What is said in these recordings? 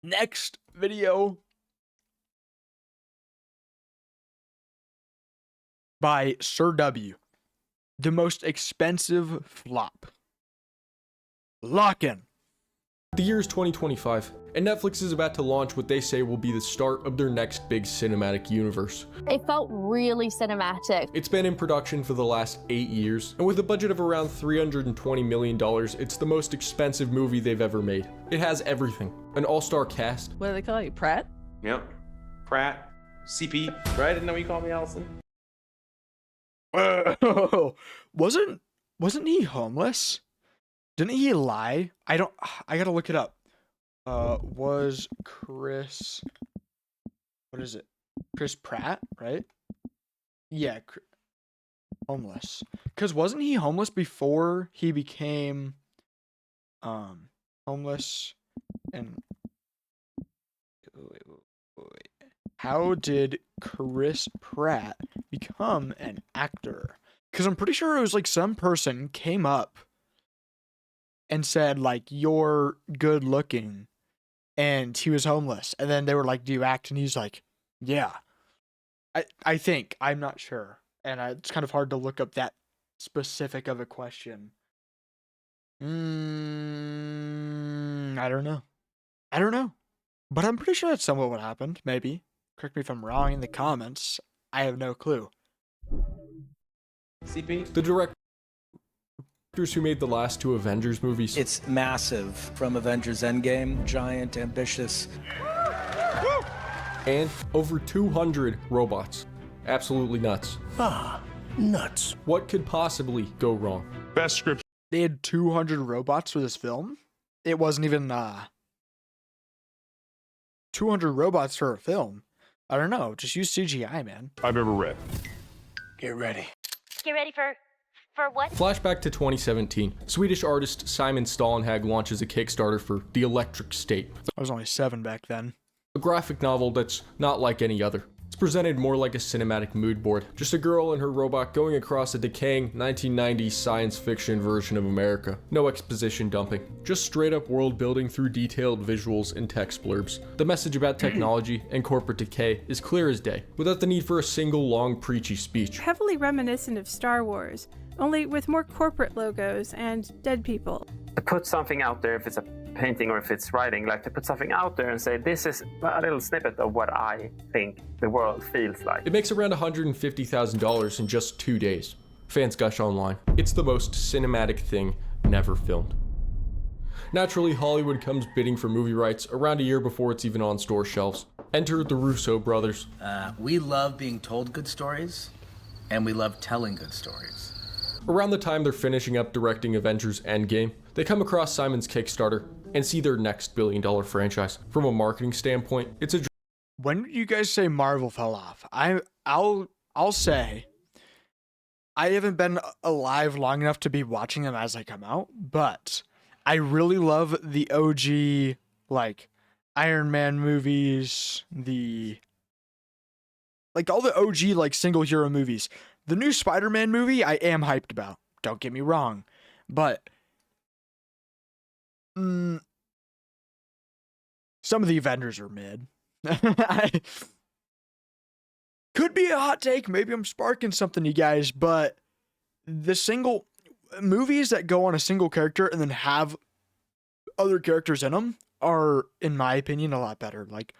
Next video by Sir W. The most expensive flop. Lock in. The year is 2025, and Netflix is about to launch what they say will be the start of their next big cinematic universe. It felt really cinematic. It's been in production for the last 8 years, and with a budget of around $320 million, it's the most expensive movie they've ever made. It has everything. An all-star cast. What do they call you, Pratt? Yep. Pratt. CP. Right? Didn't know you called me Allison. Wasn't he homeless? Didn't he lie? I gotta look it up. Was Chris, what is it? Chris Pratt, right? Yeah, homeless. Cause wasn't he homeless before he became, homeless? And wait. How did Chris Pratt become an actor? Cause I'm pretty sure it was like some person came up and said, like, you're good looking, and he was homeless, and then they were like, do you act? And he's like, yeah. I think, I'm not sure, and it's kind of hard to look up that specific of a question. I don't know, but I'm pretty sure that's somewhat what happened. Maybe correct me if I'm wrong in the comments. I have no clue. CP. The directors who made the last two Avengers movies. It's massive, from Avengers Endgame, giant, ambitious. And over 200 robots. Absolutely nuts. Nuts. What could possibly go wrong? Best script. They had 200 robots for this film. It wasn't even 200 robots for a film. I don't know, just use CGI, man. I've ever read. Get ready. Get ready for what? Flashback to 2017. Swedish artist Simon Stålenhag launches a Kickstarter for The Electric State. I was only 7 back then. A graphic novel that's not like any other. It's presented more like a cinematic mood board. Just a girl and her robot going across a decaying 1990s science fiction version of America. No exposition dumping. Just straight up world building through detailed visuals and text blurbs. The message about technology and corporate decay is clear as day, without the need for a single long preachy speech. Heavily reminiscent of Star Wars, only with more corporate logos and dead people. To put something out there, if it's a painting or if it's writing, like to put something out there and say, this is a little snippet of what I think the world feels like. It makes around $150,000 in just 2 days. Fans gush online. It's the most cinematic thing never filmed. Naturally, Hollywood comes bidding for movie rights around a year before it's even on store shelves. Enter the Russo brothers. We love being told good stories, and we love telling good stories. Around the time they're finishing up directing Avengers Endgame, they come across Simon's Kickstarter and see their next billion-dollar franchise. From a marketing standpoint, it's a... When did you guys say Marvel fell off? I'll say I haven't been alive long enough to be watching them as they come out, but I really love the OG, like, Iron Man movies, all the OG, like, single hero movies. The new Spider-Man movie, I am hyped about. Don't get me wrong. But some of the Avengers are mid. Could be a hot take. Maybe I'm sparking something, you guys. But the single movies that go on a single character and then have other characters in them are, in my opinion, a lot better. Like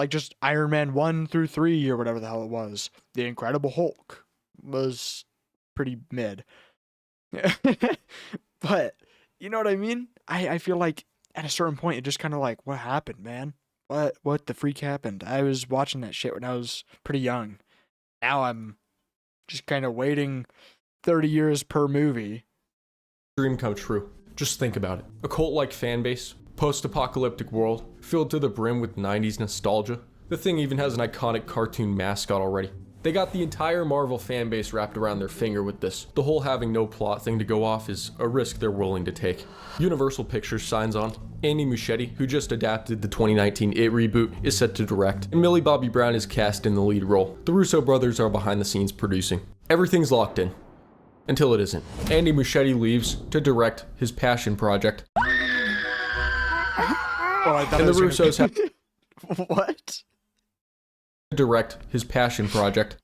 just Iron Man 1 through 3 or whatever the hell it was. The Incredible Hulk was pretty mid. But you know what I mean? I feel like at a certain point it just kind of like, what happened, man? What the freak happened? I was watching that shit when I was pretty young. Now I'm just kind of waiting 30 years per movie. Dream come true. Just think about it. A cult-like fan base, post-apocalyptic world, filled to the brim with 90s nostalgia. The thing even has an iconic cartoon mascot already. They got the entire Marvel fan base wrapped around their finger with this. The whole having no plot thing to go off is a risk they're willing to take. Universal Pictures signs on. Andy Muschietti, who just adapted the 2019 It reboot, is set to direct, and Millie Bobby Brown is cast in the lead role. The Russo brothers are behind the scenes producing. Everything's locked in. Until it isn't. Andy Muschietti leaves to direct his passion project. Oh, I thought And it the was gonna Russos have be- What? to direct his passion project.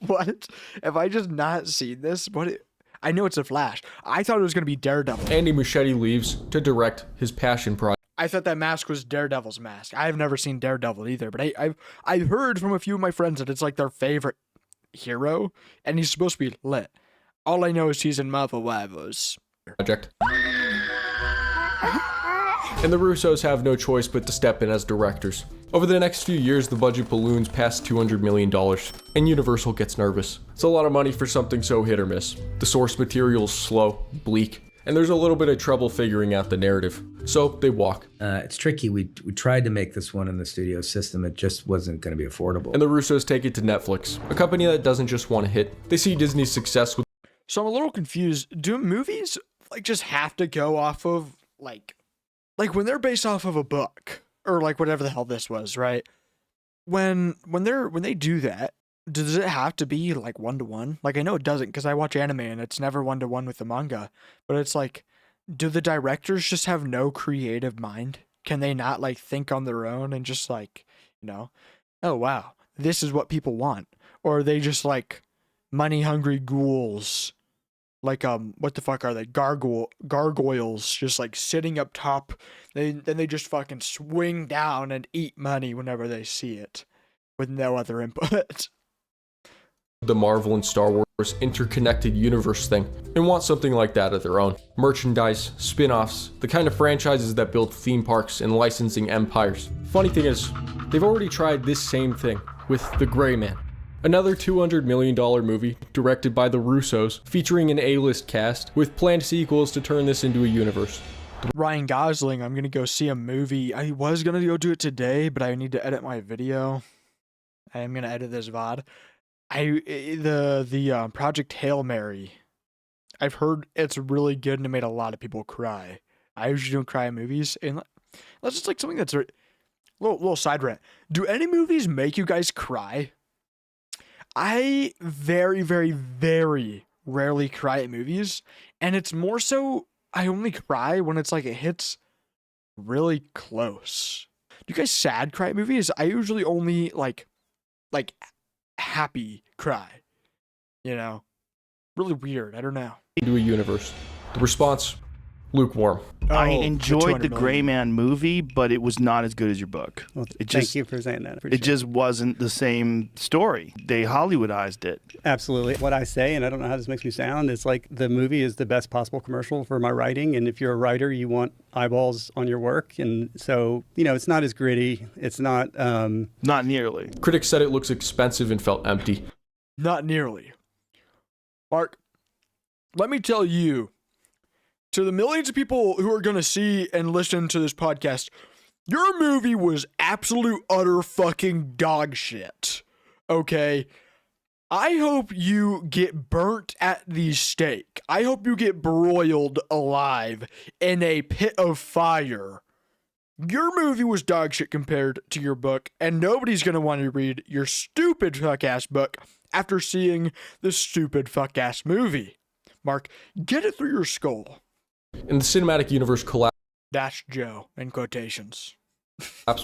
What? Have I just not seen this? I know it's a Flash. I thought it was gonna be Daredevil. Andy Muschietti leaves to direct his passion project. I thought that mask was Daredevil's mask. I've never seen Daredevil either, but I've heard from a few of my friends that it's like their favorite hero, and he's supposed to be lit. All I know is he's in Marvel Rivals. And the Russos have no choice but to step in as directors. Over the next few years, the budget balloons past $200 million, and Universal gets nervous. It's a lot of money for something so hit or miss. The source material's slow, bleak, and there's a little bit of trouble figuring out the narrative. So they walk. It's tricky. We tried to make this one in the studio system. It just wasn't going to be affordable. And the Russos take it to Netflix, a company that doesn't just want to hit. They see Disney's success with So I'm a little confused. Do movies like just have to go off of like when they're based off of a book or like whatever the hell this was, right? When they do that, does it have to be like 1-to-1? Like I know it doesn't because I watch anime and it's never 1-to-1 with the manga, but it's like, do the directors just have no creative mind? Can they not like think on their own and just like, oh wow, this is what people want? Or are they just like money hungry ghouls? Like what the fuck are they? Gargoyles just like sitting up top. Then they just fucking swing down and eat money whenever they see it with no other input. the Marvel and Star Wars interconnected universe thing and want something like that of their own. Merchandise, spin-offs, the kind of franchises that build theme parks and licensing empires. Funny thing is, they've already tried this same thing with The Gray Man. Another $200 million movie directed by the Russos, featuring an A-list cast with planned sequels to turn this into a universe. Ryan Gosling, I'm gonna go see a movie. I was gonna go do it today, but I need to edit my video. I am gonna edit this VOD. The Project Hail Mary. I've heard it's really good and it made a lot of people cry. I usually don't cry in movies, and that's just like something that's a little side rant. Do any movies make you guys cry? I very, very, very rarely cry at movies, and it's more so I only cry when it's like it hits really close. Do you guys sad cry at movies? I usually only like happy cry. Really weird. I don't know. Into a universe. The response, lukewarm. I Oh, enjoyed the 200 Gray million. Man movie, but it was not as good as your book. Well, It thank just- you for saying that. It just wasn't the same story. They Hollywoodized it. Absolutely. What I say, and I don't know how this makes me sound, is like the movie is the best possible commercial for my writing. And if you're a writer, you want eyeballs on your work. And so, it's not as gritty. It's not. Not nearly. Critics said it looks expensive and felt empty. Not nearly. Mark, let me tell you, to the millions of people who are going to see and listen to this podcast, your movie was absolute utter fucking dog shit. Okay? I hope you get burnt at the stake. I hope you get broiled alive in a pit of fire. Your movie was dog shit compared to your book, and nobody's going to want to read your stupid fuck-ass book after seeing the stupid fuck-ass movie. Mark, get it through your skull. And the cinematic universe collapsed That's Joe, in quotations.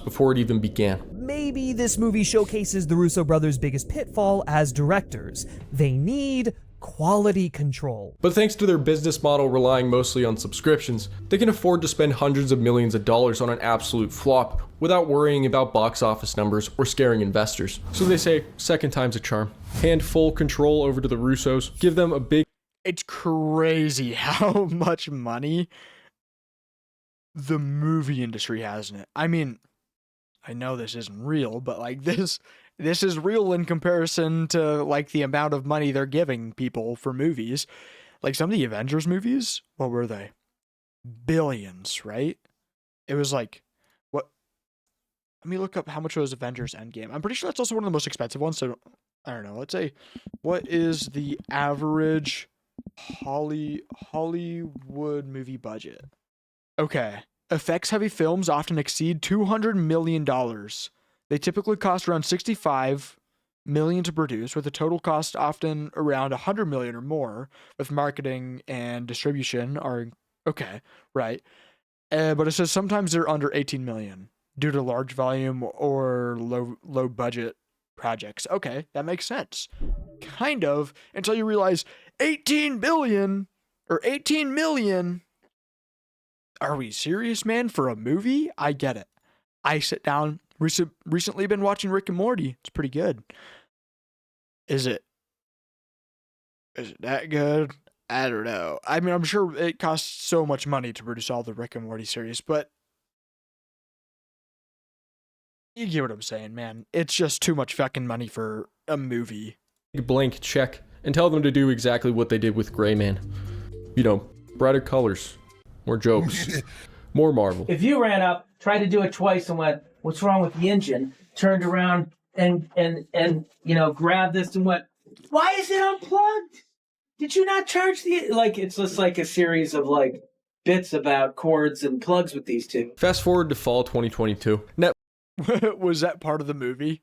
before it even began. Maybe this movie showcases the Russo brothers' biggest pitfall as directors. They need quality control. But thanks to their business model relying mostly on subscriptions, they can afford to spend hundreds of millions of dollars on an absolute flop without worrying about box office numbers or scaring investors. So they say, second time's a charm. Hand full control over to the Russos, give them a big It's crazy how much money the movie industry has in it. I mean, I know this isn't real, but like this is real in comparison to like the amount of money they're giving people for movies. Like some of the Avengers movies, what were they? Billions, right? It was like, what? Let me look up how much was Avengers Endgame. I'm pretty sure that's also one of the most expensive ones. So I don't know. Let's say, what is the average Hollywood movie budget? Okay. Effects heavy films often exceed $200 million. They typically cost around $65 million to produce, with a total cost often around $100 million or more, with marketing and distribution are okay, right. But it says sometimes they're under 18 million due to large volume or low budget projects. Okay, that makes sense. Kind of, until you realize 18 billion or 18 million. Are we serious, man? For a movie? I get it. I sit down, recently been watching Rick and Morty. It's pretty good. Is it that good? I don't know. I mean, I'm sure it costs so much money to produce all the Rick and Morty series, but you get what I'm saying, man. It's just too much fucking money for a movie. Blank check and tell them to do exactly what they did with Gray Man. You know, brighter colors, more jokes, more Marvel. If you ran up, tried to do it twice and went, "What's wrong with the engine?" Turned around and grabbed this and went, "Why is it unplugged? Did you not charge the..." Like, it's just like a series of like bits about cords and plugs with these two. Fast forward to fall 2022. Was that part of the movie?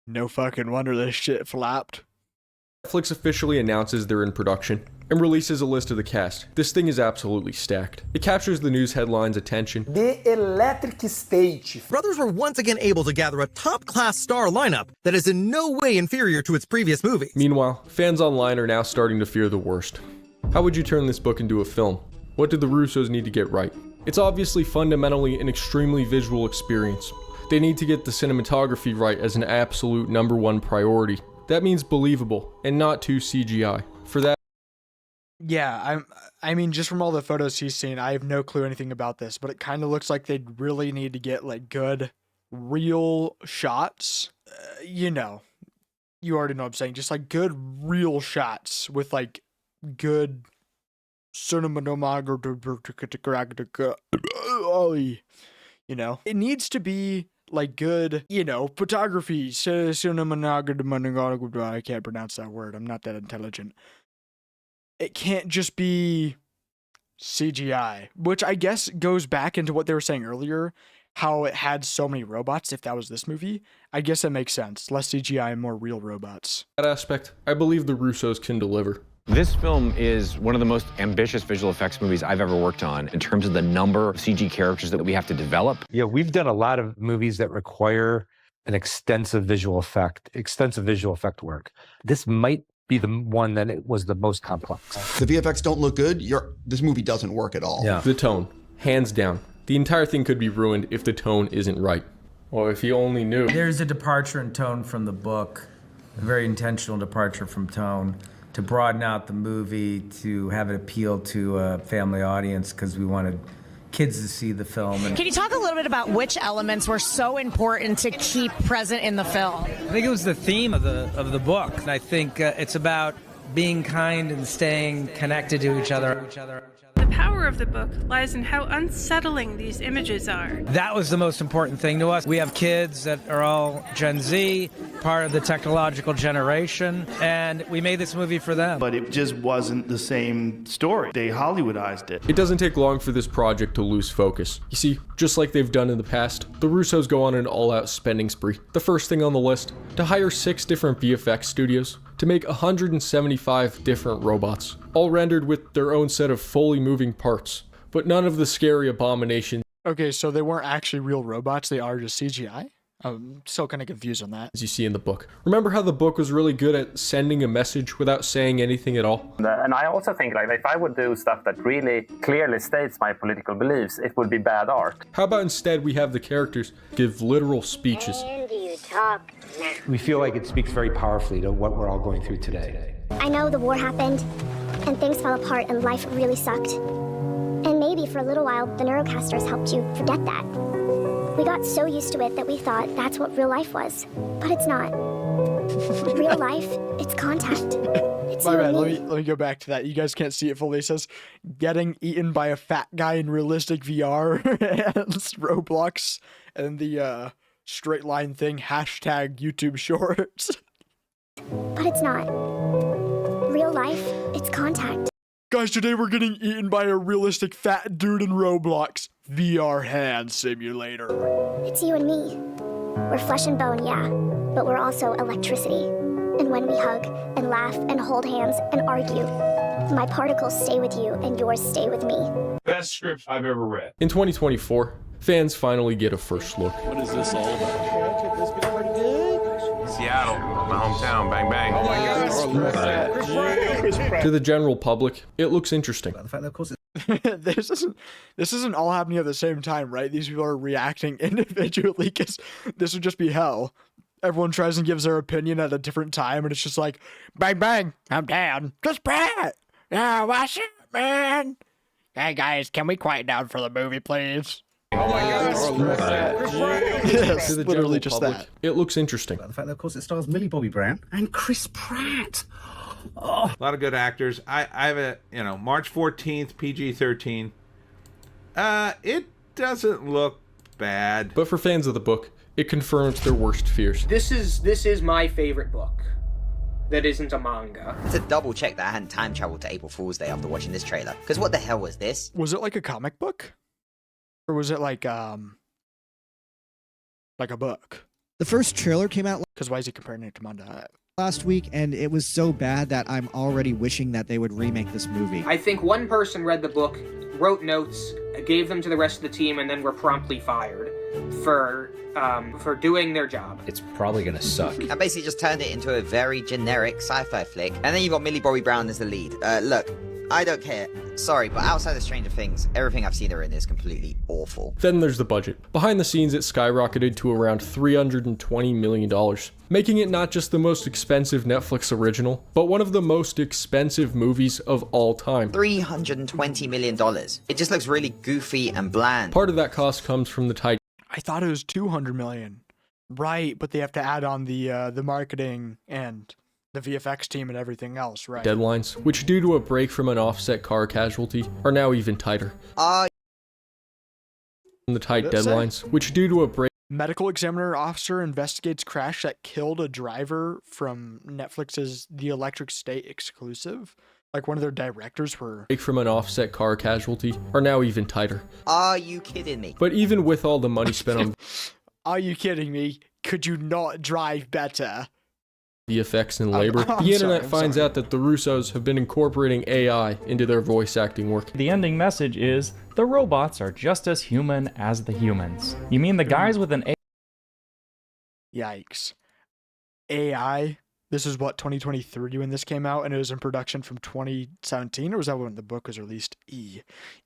No fucking wonder this shit flopped. Netflix officially announces they're in production and releases a list of the cast. This thing is absolutely stacked. It captures the news headlines' attention. The Electric State. Brothers were once again able to gather a top-class star lineup that is in no way inferior to its previous movies. Meanwhile, fans online are now starting to fear the worst. How would you turn this book into a film? What did the Russos need to get right? It's obviously fundamentally an extremely visual experience. They need to get the cinematography right as an absolute #1 priority. That means believable and not too CGI. For that, yeah, I mean, just from all the photos he's seen, I have no clue anything about this, but it kind of looks like they'd really need to get like good, real shots. You already know what I'm saying. Just like good, real shots with like good cinematography. It needs to be like good, photography. I can't pronounce that word. I'm not that intelligent. It can't just be CGI, which I guess goes back into what they were saying earlier, how it had so many robots. If that was this movie, I guess that makes sense. Less CGI and more real robots. That aspect, I believe the Russos can deliver. This film is one of the most ambitious visual effects movies I've ever worked on in terms of the number of CG characters that we have to develop. Yeah, we've done a lot of movies that require an extensive visual effect work. This might be the one that it was the most complex. The VFX don't look good, this movie doesn't work at all. Yeah. The tone, hands down. The entire thing could be ruined if the tone isn't right. Well, if you only knew. There's a departure in tone from the book, a very intentional departure from tone, to broaden out the movie, to have it appeal to a family audience, because we wanted kids to see the film. Can you talk a little bit about which elements were so important to keep present in the film? I think it was the theme of the book. And I think it's about being kind and staying connected to each other. The power of the book lies in how unsettling these images are. That was the most important thing to us. We have kids that are all Gen Z, part of the technological generation, and we made this movie for them. But it just wasn't the same story. They Hollywoodized it. It doesn't take long for this project to lose focus. You see, just like they've done in the past, the Russos go on an all-out spending spree. The first thing on the list, to hire 6 different VFX studios to make 175 different robots, all rendered with their own set of fully moving parts, but none of the scary abominations. Okay, so they weren't actually real robots, they are just CGI? I'm still kind of confused on that. As you see in the book. Remember how the book was really good at sending a message without saying anything at all? And I also think, like, if I would do stuff that really clearly states my political beliefs, it would be bad art. How about instead we have the characters give literal speeches? And you talk now. We feel like it speaks very powerfully to what we're all going through today. I know the war happened, and things fell apart, and life really sucked. And maybe for a little while, the Neurocasters helped you forget that. We got so used to it that we thought that's what real life was. But it's not. Real life, it's contact. It's My bad, let me go back to that. You guys can't see it fully. It says, getting eaten by a fat guy in realistic VR, and Roblox, and the straight line thing, hashtag YouTube Shorts. But it's not. Real life, it's contact. Guys, today we're getting eaten by a realistic fat dude in Roblox. VR hand simulator. It's you and me. We're flesh and bone, yeah, but we're also electricity. And when we hug and laugh and hold hands and argue, my particles stay with you and yours stay with me. Best script I've ever read. In 2024, fans finally get a first look. What is this all about? Seattle, my hometown, bang bang. Oh my God. To the general public, it looks interesting. This isn't all happening at the same time, right? These people are reacting individually because this would just be hell. Everyone tries and gives their opinion at a different time, and it's just like, bang bang, I'm down. Chris Pratt. Yeah, what's up, man? Hey guys, can we quiet down for the movie, please? Oh my God. Yes, To the literally general just public, that. it looks interesting. The fact that, of course, it stars Millie Bobby Brown and Chris Pratt. A lot of good actors. I have a, March 14th, PG-13. It doesn't look bad. But for fans of the book, it confirms their worst fears. This is my favorite book that isn't a manga. To double check that I hadn't time traveled to April Fool's Day after watching this trailer. Because what the hell was this? Was it like a comic book? Or was it like a book? The first trailer came out Because why is he comparing it to manga? last week, and it was so bad that I'm already wishing that they would remake this movie. I think one person read the book, wrote notes, gave them to the rest of the team, and then were promptly fired for doing their job. It's probably gonna suck. I basically just turned it into a very generic sci-fi flick. And then you got Millie Bobby Brown as the lead. Look, I don't care. Sorry, but outside of Stranger Things, everything I've seen her in is completely awful. Then there's the budget. Behind the scenes, it skyrocketed to around $320 million, making it not just the most expensive Netflix original, but one of the most expensive movies of all time. $320 million. It just looks really goofy and bland. Part of that cost comes from the tight. I thought it was $200 million. Right, but they have to add on the marketing and the VFX team and everything else, right? Deadlines, which due to a break from an offset car casualty, are now even tighter. The tight deadlines, which due to a break. Medical examiner officer investigates crash that killed a driver from Netflix's The Electric State exclusive. Like one of their directors were. Break from an offset car casualty, are now even tighter. Are you kidding me? But even with all the money spent on. Are you kidding me? Could you not drive better? VFX and labor, the internet finds out that the Russos have been incorporating AI into their voice acting work. The ending message is, the robots are just as human as the humans. You mean the guys with an AI? Yikes. AI? This is what, 2023 when this came out, and it was in production from 2017, or was that when the book was released?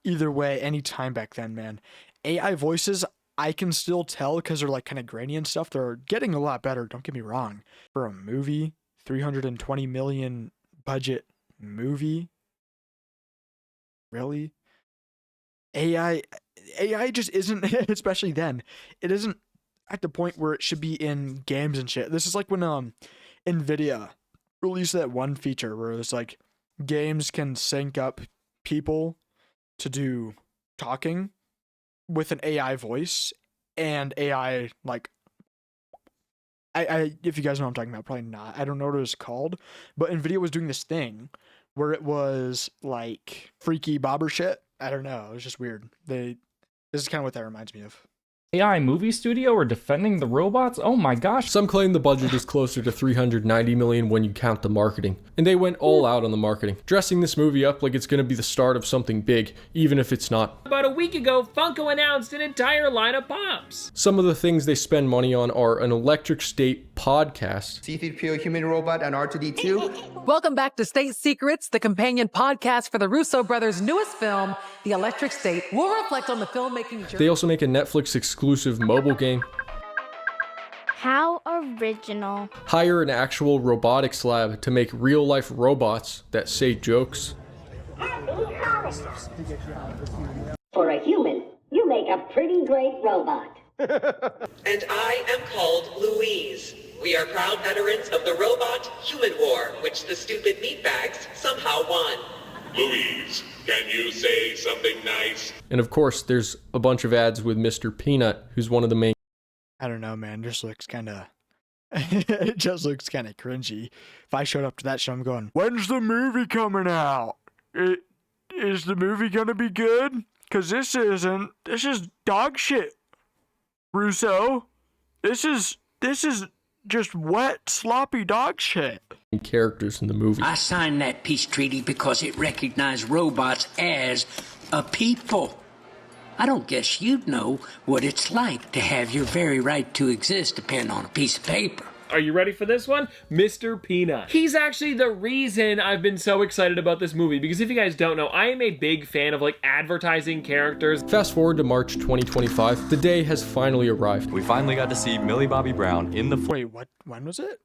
Either way, any time back then, man. AI voices, I can still tell because they're like kind of grainy and stuff. They're getting a lot better, don't get me wrong. For a movie, $320 million budget movie? Really? AI just isn't, especially then, it isn't at the point where it should be in games and shit. This is like when NVIDIA released that one feature where it's like games can sync up people to do talking with an AI voice and AI, like, I if you guys know what I'm talking about, probably not. I don't know what it was called, but NVIDIA was doing this thing where it was like freaky bobber shit. I don't know. It was just weird. This is kind of what that reminds me of. AI movie studio are defending the robots? Oh my gosh. Some claim the budget is closer to $390 million when you count the marketing. And they went all out on the marketing, dressing this movie up like it's going to be the start of something big, even if it's not. About a week ago, Funko announced an entire line of Pops. Some of the things they spend money on are an Electric State podcast, C-3PO human robot and R2-D2. Welcome back to State Secrets, the companion podcast for the Russo brothers' newest film, The Electric State. We'll reflect on the filmmaking journey. They also make a Netflix exclusive mobile game. How original. Hire an actual robotics lab to make real-life robots that say jokes. For a human, you make a pretty great robot. And I am called Louise. We are proud veterans of the robot-human war, which the stupid meatbags somehow won. Louise, can you say something nice? And of course, there's a bunch of ads with Mr. Peanut, who's one of the main. I don't know, man. It just looks kind of. It just looks kind of cringy. If I showed up to that show, I'm going, when's the movie coming out? Is the movie gonna be good? Because this isn't. This is dog shit, Russo. This is just wet, sloppy dog shit. Characters in the movie. I signed that peace treaty because it recognized robots as a people. I don't guess you'd know what it's like to have your very right to exist depend on a piece of paper. Are you ready for this one? Mr. Peanut. He's actually the reason I've been so excited about this movie, because if you guys don't know, I am a big fan of like advertising characters. Fast forward to March 2025, the day has finally arrived. We finally got to see Millie Bobby Brown in the... Wait, what? When was it?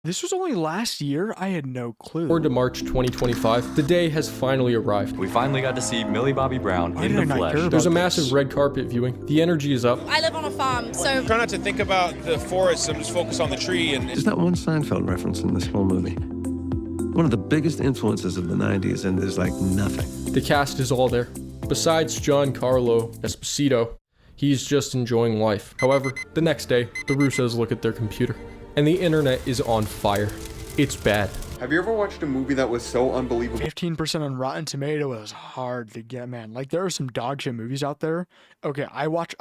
This was only last year? I had no clue. Forward to March 2025, the day has finally arrived. We finally got to see Millie Bobby Brown in the flesh. There's a massive red carpet viewing. The energy is up. I live on a farm, so... Try not to think about the forest and just focus on the tree. And there's that one Seinfeld reference in this whole movie. One of the biggest influences of the 90s, and there's like nothing. The cast is all there. Besides Giancarlo Esposito, he's just enjoying life. However, the next day, the Russos look at their computer, and the internet is on fire. It's bad. Have you ever watched a movie that was so unbelievable? 15% on Rotten Tomato is hard to get, man. Like, there are some dog shit movies out there. Okay, I watch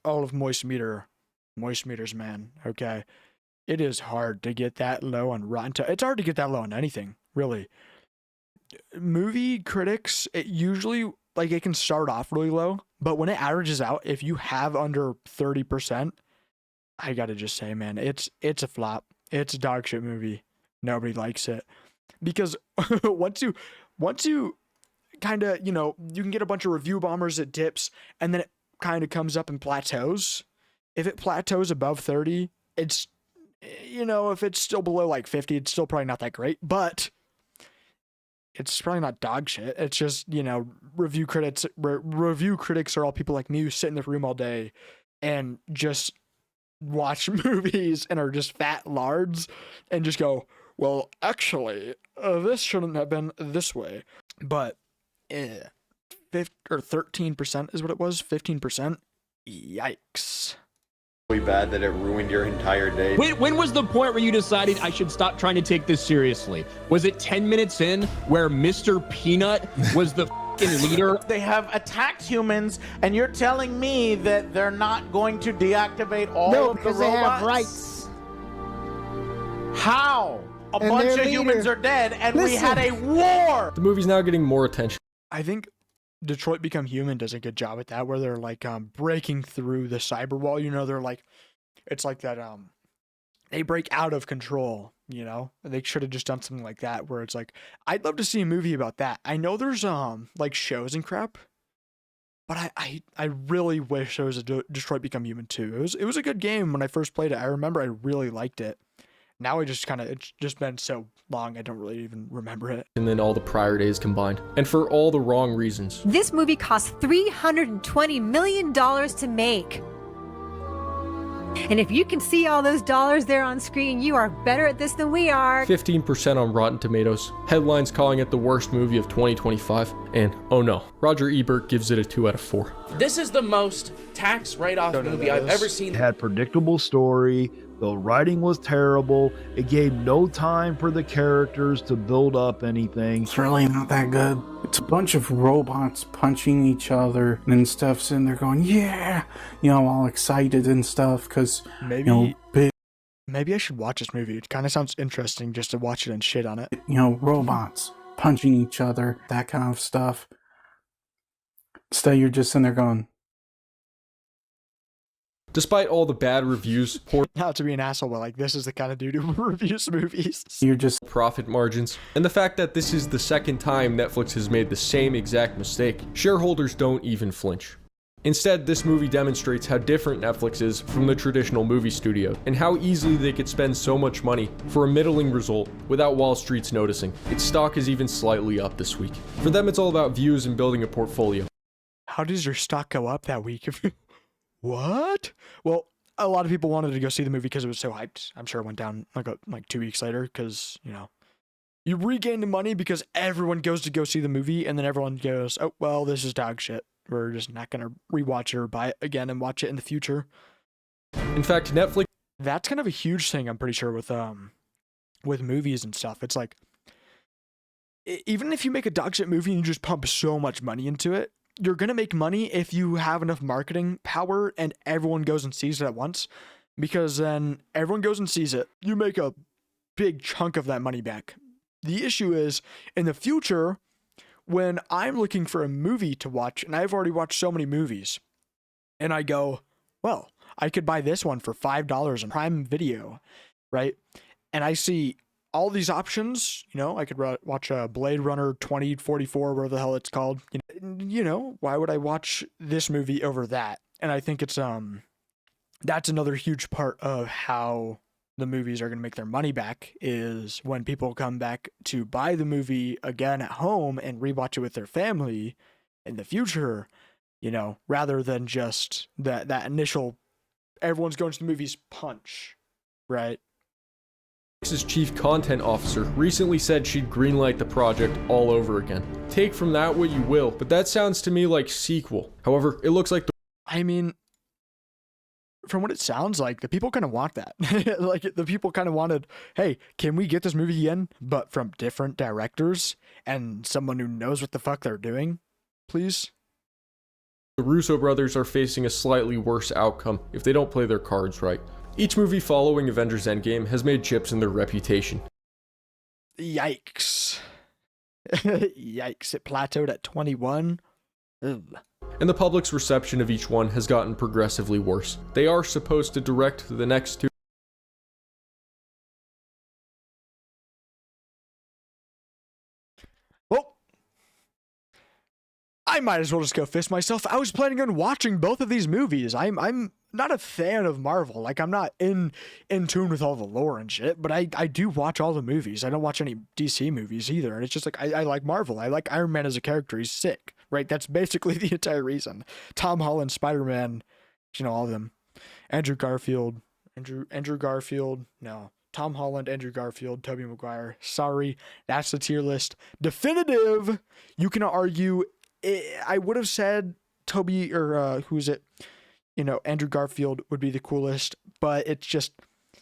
all of Moist Meters, man. Okay, it is hard to get that low on Rotten Tomato. It's hard to get that low on anything, really. Movie critics, it usually, like, it can start off really low, but when it averages out, if you have under 30%, I gotta just say, man, it's a flop. It's a dog shit movie. Nobody likes it, because once you kind of, you know, you can get a bunch of review bombers, it dips, and then it kind of comes up and plateaus. If it plateaus above 30, it's, you know, if it's still below like 50, it's still probably not that great, but it's probably not dog shit. It's just, you know, review critics are all people like me who sit in the room all day and just watch movies and are just fat lards and just go, well, actually, this shouldn't have been this way. But 13% is what it was. 15%. Yikes. Really bad that it ruined your entire day. When was the point where you decided I should stop trying to take this seriously? Was it 10 minutes in where Mr. Peanut was the leader? They have attacked humans, and you're telling me that they're not going to deactivate all of the robots? They have rights. How? A bunch of humans are dead, and we had a war! The movie's now getting more attention. I think Detroit Become Human does a good job at that, where they're like breaking through the cyber wall. You know, they're like, it's like that they break out of control, you know? They should have just done something like that, where it's like, I'd love to see a movie about that. I know there's like shows and crap, but I really wish there was a Detroit Become Human 2. It was a good game when I first played it. I remember I really liked it. Now it's just been so long, I don't really even remember it. And then all the prior days combined. And for all the wrong reasons. This movie cost $320 million to make. And if you can see all those dollars there on screen, you are better at this than we are. 15% on Rotten Tomatoes. Headlines calling it the worst movie of 2025. And, oh no, Roger Ebert gives it a 2 out of 4. This is the most tax write-off movie I've ever seen. It had predictable story. The writing was terrible. It gave no time for the characters to build up anything. It's really not that good. It's a bunch of robots punching each other and stuff's in there going, yeah, you know, all excited and stuff, because, you know, maybe I should watch this movie. It kind of sounds interesting just to watch it and shit on it. You know, robots punching each other, that kind of stuff. Instead, you're just in there going, despite all the bad reviews, not to be an asshole, but like, this is the kind of dude who reviews movies. You're just profit margins, and the fact that this is the second time Netflix has made the same exact mistake, shareholders don't even flinch. Instead, this movie demonstrates how different Netflix is from the traditional movie studio, and how easily they could spend so much money for a middling result without Wall Street's noticing. Its stock is even slightly up this week. For them, it's all about views and building a portfolio. How does your stock go up that week? What? Well, a lot of people wanted to go see the movie because it was so hyped. I'm sure it went down like 2 weeks later because, you know, you regain the money because everyone goes to go see the movie, and then everyone goes, oh, well, this is dog shit. We're just not going to rewatch it or buy it again and watch it in the future. In fact, Netflix... That's kind of a huge thing, I'm pretty sure, with movies and stuff. It's like, even if you make a dog shit movie and you just pump so much money into it, you're going to make money if you have enough marketing power and everyone goes and sees it at once, because then everyone goes and sees it. You make a big chunk of that money back. The issue is, in the future, when I'm looking for a movie to watch, and I've already watched so many movies, and I go, well, I could buy this one for $5 on Prime Video, right? And I see all these options, you know, I could watch a Blade Runner 2044, whatever the hell it's called. You know, why would I watch this movie over that? And I think it's that's another huge part of how the movies are going to make their money back, is when people come back to buy the movie again at home and rewatch it with their family in the future, you know, rather than just that initial everyone's going to the movies punch, right? Netflix's chief content officer recently said she'd greenlight the project all over again. Take from that what you will, but that sounds to me like sequel. However, it looks like I mean, from what it sounds like, the people kind of want that. Like, the people kind of wanted, hey, can we get this movie again, but from different directors and someone who knows what the fuck they're doing, please? The Russo brothers are facing a slightly worse outcome if they don't play their cards right. Each movie following Avengers Endgame has made chips in their reputation. Yikes. Yikes, it plateaued at 21. Ugh. And the public's reception of each one has gotten progressively worse. They are supposed to direct the next two. Well, I might as well just go fist myself. I was planning on watching both of these movies. I'm not a fan of Marvel. Like, I'm not in tune with all the lore and shit, but I do watch all the movies. I don't watch any DC movies either. And it's just like, I like Marvel. I like Iron Man as a character. He's sick, right? That's basically the entire reason. Tom Holland, Spider-Man, you know, all of them. Andrew Garfield, no. Tom Holland, Andrew Garfield, Tobey Maguire. Sorry, that's the tier list. Definitive. You can argue, I would have said Tobey, or who's it? You know, Andrew Garfield would be the coolest, but it's just,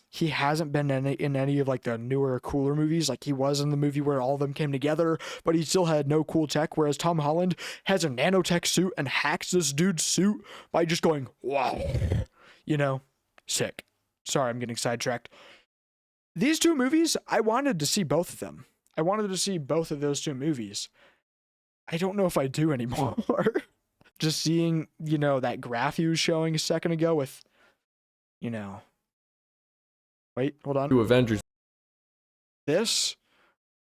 he hasn't been in any of like the newer, cooler movies. Like, he was in the movie where all of them came together, but he still had no cool tech. Whereas Tom Holland has a nanotech suit and hacks this dude's suit by just going, wow, you know, sick. Sorry, I'm getting sidetracked. These two movies, I wanted to see both of them. I wanted to see both of those two movies. I don't know if I do anymore. Just seeing, you know, that graph he was showing a second ago with, you know, wait, hold on. Two Avengers. This?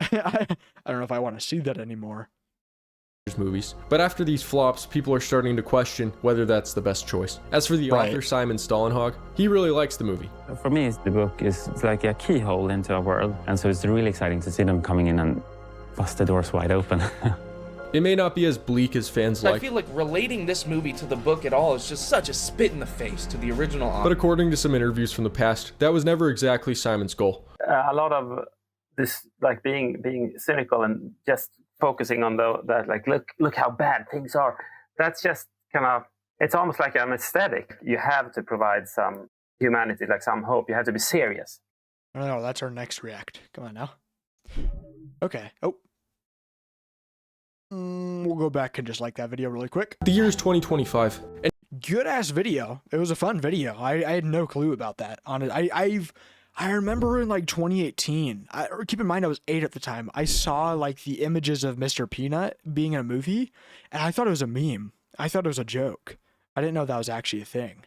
I don't know if I want to see that anymore. Movies. But after these flops, people are starting to question whether that's the best choice. As for the author, Simon Stollenhag, he really likes the movie. For me, the book is like a keyhole into a world, and so it's really exciting to see them coming in and bust the doors wide open. It may not be as bleak as fans like. I feel like relating this movie to the book at all is just such a spit in the face to the original author. But according to some interviews from the past, that was never exactly Simon's goal. A lot of this, like being cynical and just focusing on that, like, look how bad things are. That's just kind of, it's almost like an aesthetic. You have to provide some humanity, like some hope. You have to be serious. Oh, that's our next react. Come on now. Okay. Oh. We'll go back and just like that video really quick. The year is 2025. And good ass video. It was a fun video. I had no clue about that. On it, I remember in like 2018. Keep in mind I was 8 at the time. I saw like the images of Mr. Peanut being in a movie, and I thought it was a meme. I thought it was a joke. I didn't know that was actually a thing.